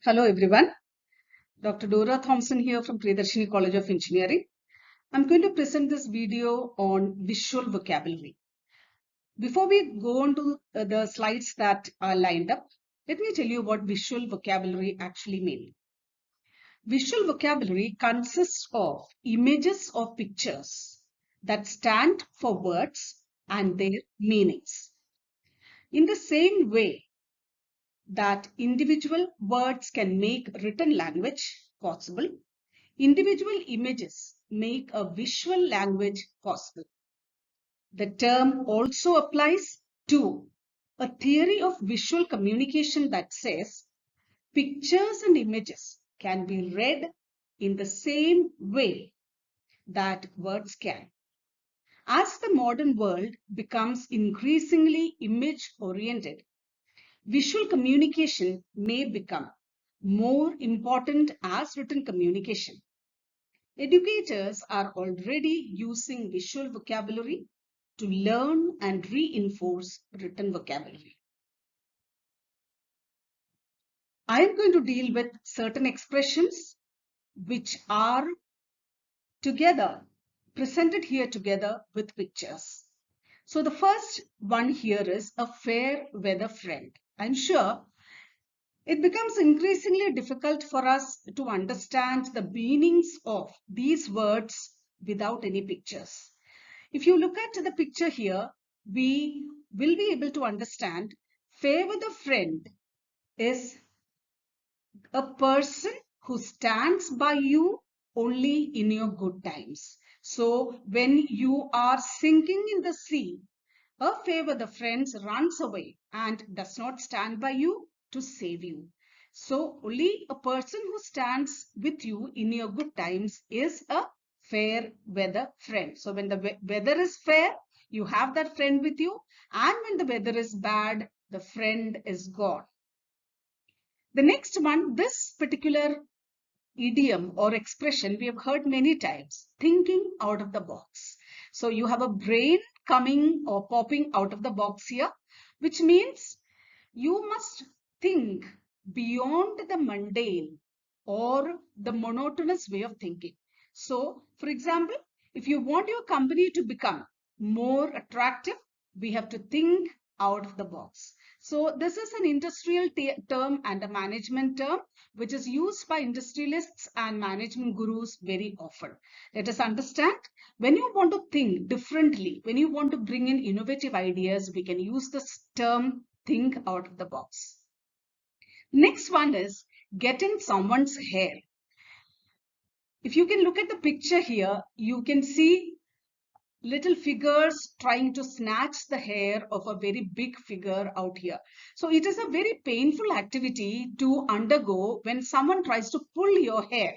Hello everyone, Dr. Dora Thompson here from Priyadarshini College of Engineering. I'm going to present this video on visual vocabulary. Before we go on to the slides that are lined up, let me tell you what visual vocabulary actually means. Visual vocabulary consists of images or pictures that stand for words and their meanings. In the same way that individual words can make written language possible, individual images make a visual language possible. The term also applies to a theory of visual communication that says pictures and images can be read in the same way that words can. As the modern world becomes increasingly image-oriented, visual communication may become more important as written communication. Educators are already using visual vocabulary to learn and reinforce written vocabulary. I am going to deal with certain expressions which are together, presented here together with pictures. So the first one here is a fair weather friend. I'm sure it becomes increasingly difficult for us to understand the meanings of these words without any pictures. If you look at the picture here, we will be able to understand fair weather friend is a person who stands by you only in your good times. So when you are sinking in the sea, a fair weather friend runs away and does not stand by you to save you. So only a person who stands with you in your good times is a fair weather friend. So when the weather is fair, you have that friend with you, and when the weather is bad, the friend is gone. The next one, this particular idiom or expression we have heard many times, thinking out of the box. So you have a brain coming or popping out of the box here, which means you must think beyond the mundane or the monotonous way of thinking. So, for example, if you want your company to become more attractive, we have to think out of the box. So, this is an industrial term and a management term which is used by industrialists and management gurus very often. Let us understand, when you want to think differently, when you want to bring in innovative ideas, we can use this term, think out of the box. Next one is get in someone's hair. If you can look at the picture here, you can see little figures trying to snatch the hair of a very big figure out here. So it is a very painful activity to undergo when someone tries to pull your hair.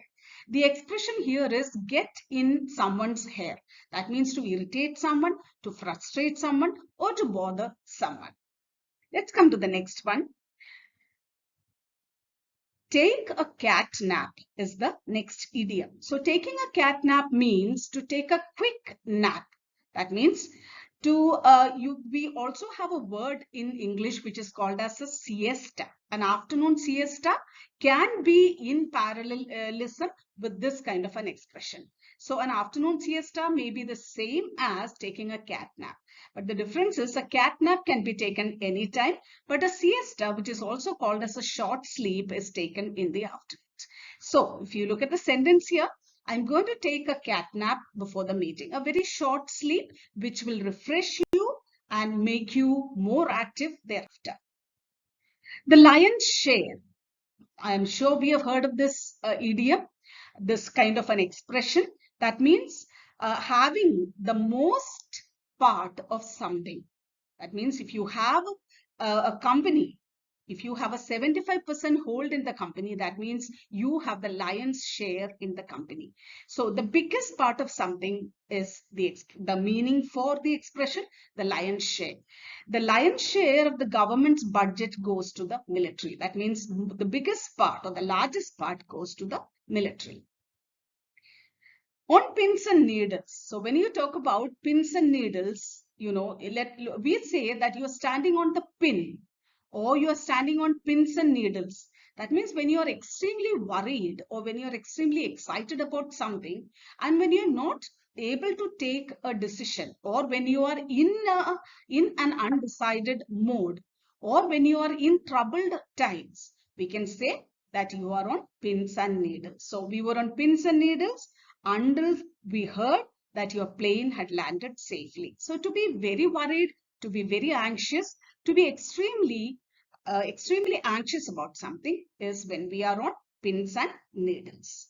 The expression here is get in someone's hair. That means to irritate someone, to frustrate someone, or to bother someone. Let's come to the next one. Take a cat nap is the next idiom. So taking a cat nap means to take a quick nap. That means we also have a word in English which is called as a siesta. An afternoon siesta can be in parallelism with this kind of an expression. So an afternoon siesta may be the same as taking a cat nap. But the difference is a cat nap can be taken anytime, but a siesta, which is also called as a short sleep, is taken in the afternoon. So if you look at the sentence here, I'm going to take a cat nap before the meeting, a very short sleep, which will refresh you and make you more active thereafter. The lion's share. I am sure we have heard of this idiom, this kind of an expression. That means having the most part of something. That means if you have a company, if you have a 75% hold in the company, that means you have the lion's share in the company. So the biggest part of something is the meaning for the expression, the lion's share. The lion's share of the government's budget goes to the military. That means the biggest part or the largest part goes to the military. On pins and needles. So when you talk about pins and needles, we say that you're standing on the pin or you're standing on pins and needles. That means when you are extremely worried or when you are extremely excited about something, and when you're not able to take a decision, or when you are in an undecided mode, or when you are in troubled times, we can say that you are on pins and needles. So we were on pins and needles until we heard that your plane had landed safely. So to be very worried, to be very anxious, to be extremely anxious about something is when we are on pins and needles.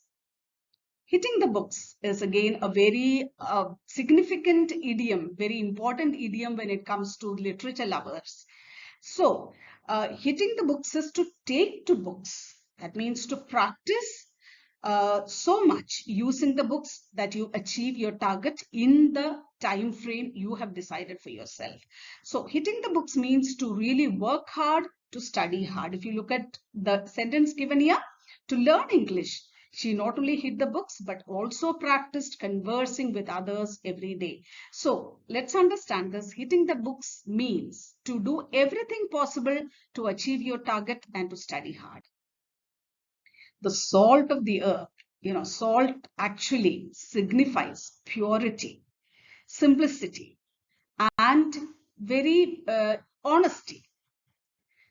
Hitting the books is again a very significant idiom, very important idiom when it comes to literature lovers. So, hitting the books is to take to books. That means to practice so much using the books that you achieve your target in the time frame you have decided for yourself. So, hitting the books means to really work hard, to study hard. If you look at the sentence given here, to learn English, she not only hit the books but also practiced conversing with others every day. So let's understand this. Hitting the books means to do everything possible to achieve your target and to study hard. The salt of the earth, salt actually signifies purity, simplicity, and very honesty.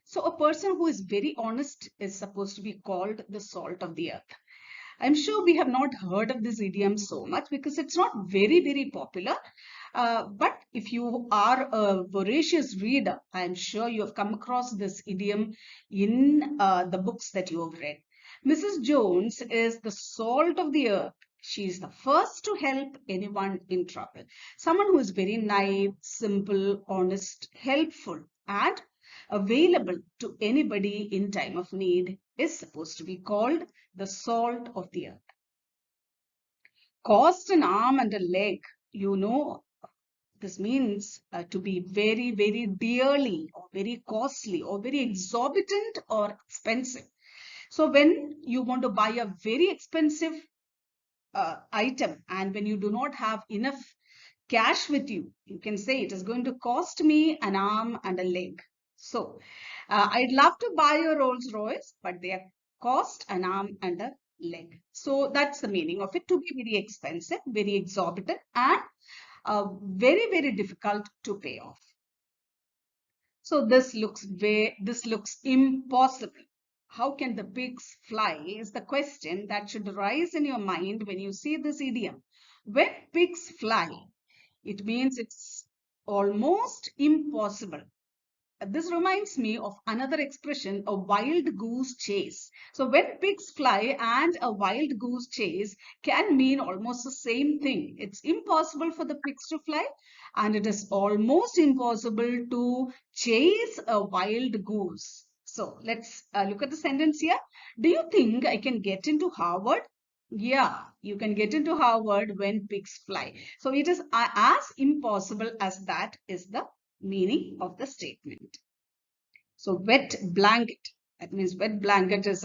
So a person who is very honest is supposed to be called the salt of the earth. I'm sure we have not heard of this idiom so much because it's not very, very popular. But if you are a voracious reader, I'm sure you have come across this idiom in the books that you have read. Mrs. Jones is the salt of the earth. She is the first to help anyone in trouble. Someone who is very naive, simple, honest, helpful, and available to anybody in time of need is supposed to be called the salt of the earth. Cost an arm and a leg, this means to be very, very dearly or very costly or very exorbitant or expensive. So when you want to buy a very expensive item and when you do not have enough cash with you, you can say it is going to cost me an arm and a leg. So I'd love to buy a Rolls Royce, but they cost an arm and a leg. So that's the meaning of it, to be very expensive, very exorbitant, and very, very difficult to pay off. So this looks impossible. How can the pigs fly is the question that should arise in your mind when you see this idiom. When pigs fly, it means it's almost impossible. This reminds me of another expression, a wild goose chase. So when pigs fly and a wild goose chase can mean almost the same thing. It's impossible for the pigs to fly and it is almost impossible to chase a wild goose. So let's look at the sentence here. Do you think I can get into Harvard? Yeah, you can get into Harvard when pigs fly. So it is as impossible as that is the meaning of the statement. So wet blanket, that means wet blanket is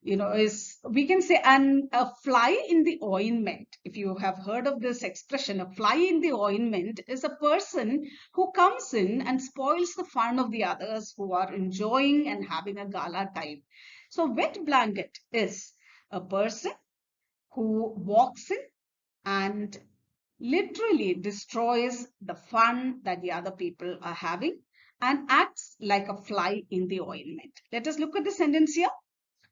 we can say a fly in the ointment. If you have heard of this expression, a fly in the ointment is a person who comes in and spoils the fun of the others who are enjoying and having a gala time. So wet blanket is a person who walks in and literally destroys the fun that the other people are having and acts like a fly in the ointment. Let us look at the sentence here.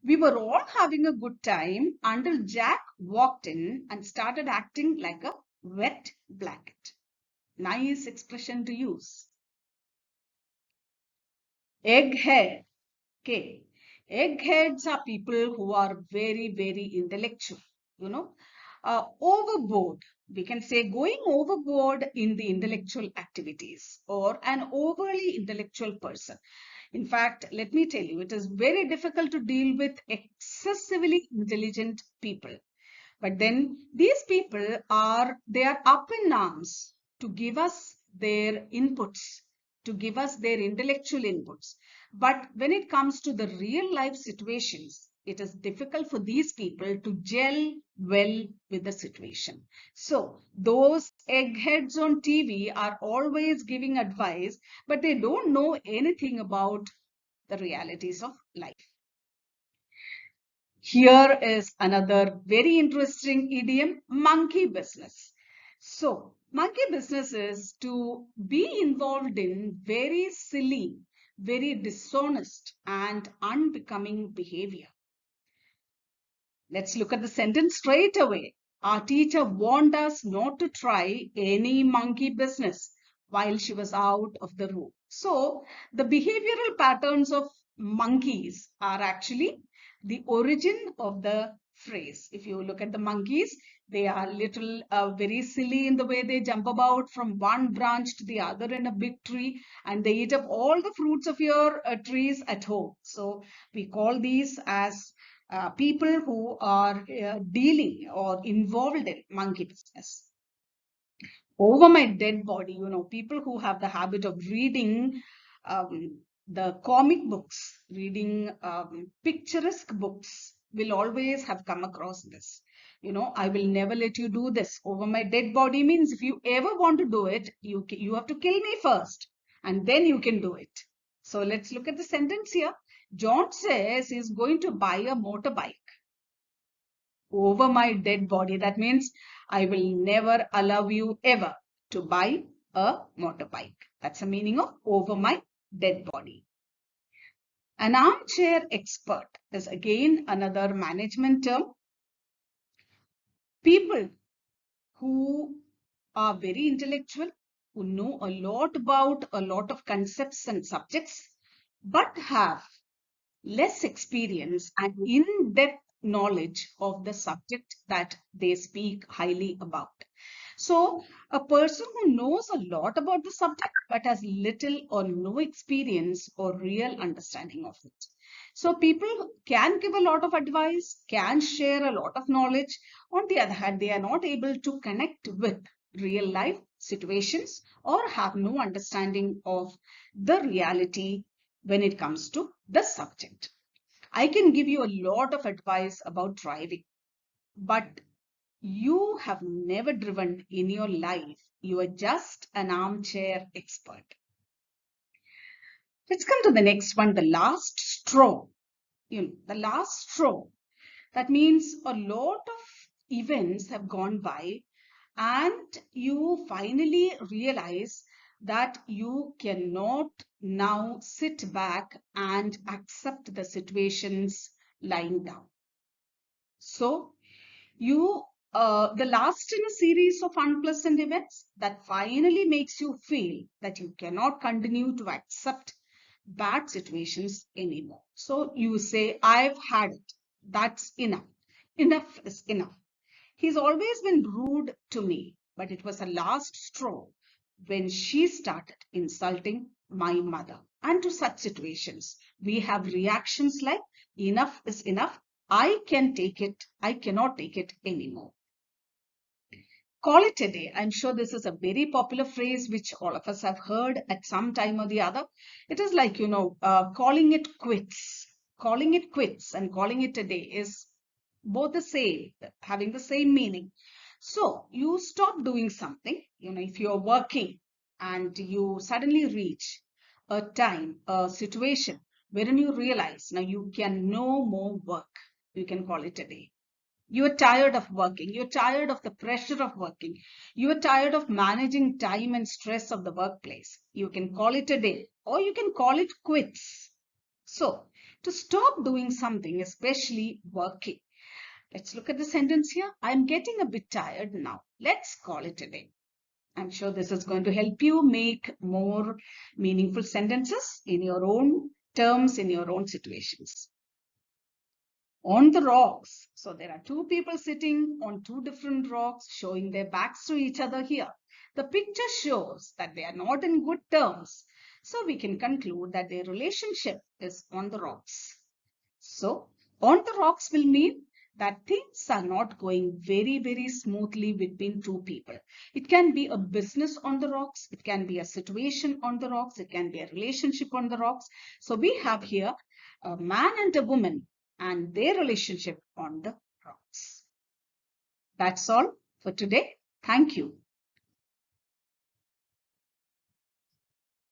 We were all having a good time until Jack walked in and started acting like a wet blanket. Nice expression to use. Egghead. Okay. Eggheads are people who are very, very intellectual, overboard. We can say going overboard in the intellectual activities or an overly intellectual person. In fact, let me tell you, it is very difficult to deal with excessively intelligent people. But then these people they are up in arms to give us their inputs, to give us their intellectual inputs. But when it comes to the real life situations, it is difficult for these people to gel well with the situation. So those eggheads on TV are always giving advice, but they don't know anything about the realities of life. Here is another very interesting idiom, monkey business. So, monkey business is to be involved in very silly, very dishonest and unbecoming behavior. Let's look at the sentence straight away. Our teacher warned us not to try any monkey business while she was out of the room. So, the behavioral patterns of monkeys are actually the origin of the phrase. If you look at the monkeys, they are little very silly in the way they jump about from one branch to the other in a big tree, and they eat up all the fruits of your trees at home. So, we call these as people who are dealing or involved in monkey business. Over my dead body, people who have the habit of reading the comic books, reading picturesque books, will always have come across this. I will never let you do this. Over my dead body means if you ever want to do it, you have to kill me first, and then you can do it. So let's look at the sentence here. John says he's going to buy a motorbike. Over my dead body. That means I will never allow you ever to buy a motorbike. That's the meaning of over my dead body. An armchair expert is again another management term. People who are very intellectual, who know a lot about a lot of concepts and subjects, but have less experience and in-depth knowledge of the subject that they speak highly about. So, a person who knows a lot about the subject but has little or no experience or real understanding of it. So, people can give a lot of advice, can share a lot of knowledge. On the other hand, they are not able to connect with real life situations or have no understanding of the reality when it comes to the subject. I can give you a lot of advice about driving, but you have never driven in your life. You are just an armchair expert. Let's come to the next one, the last straw. The last straw. That means a lot of events have gone by and you finally realize that you cannot now sit back and accept the situations lying down. So the last in a series of unpleasant events that finally makes you feel that you cannot continue to accept bad situations anymore. So you say, I've had it. That's enough. Enough is enough. He's always been rude to me, but it was a last straw when she started insulting my mother. And to such situations, we have reactions like, enough is enough. I can take it. I cannot take it anymore. Call it a day. I'm sure this is a very popular phrase which all of us have heard at some time or the other. It is like, calling it quits. Calling it quits and calling it a day is both the same, having the same meaning. So you stop doing something, if you're working and you suddenly reach a time, a situation wherein you realize now you can no more work, you can call it a day. You are tired of working. You're tired of the pressure of working. You are tired of managing time and stress of the workplace. You can call it a day or you can call it quits. So, to stop doing something, especially working, let's look at the sentence here. I'm getting a bit tired now. Let's call it a day. I'm sure this is going to help you make more meaningful sentences in your own terms, in your own situations. On the rocks. So there are two people sitting on two different rocks showing their backs to each other here. The picture shows that they are not in good terms. So we can conclude that their relationship is on the rocks. So on the rocks will mean that things are not going very, very smoothly between two people. It can be a business on the rocks. It can be a situation on the rocks. It can be a relationship on the rocks. So we have here a man and a woman and their relationship on the rocks. That's all for today. Thank you.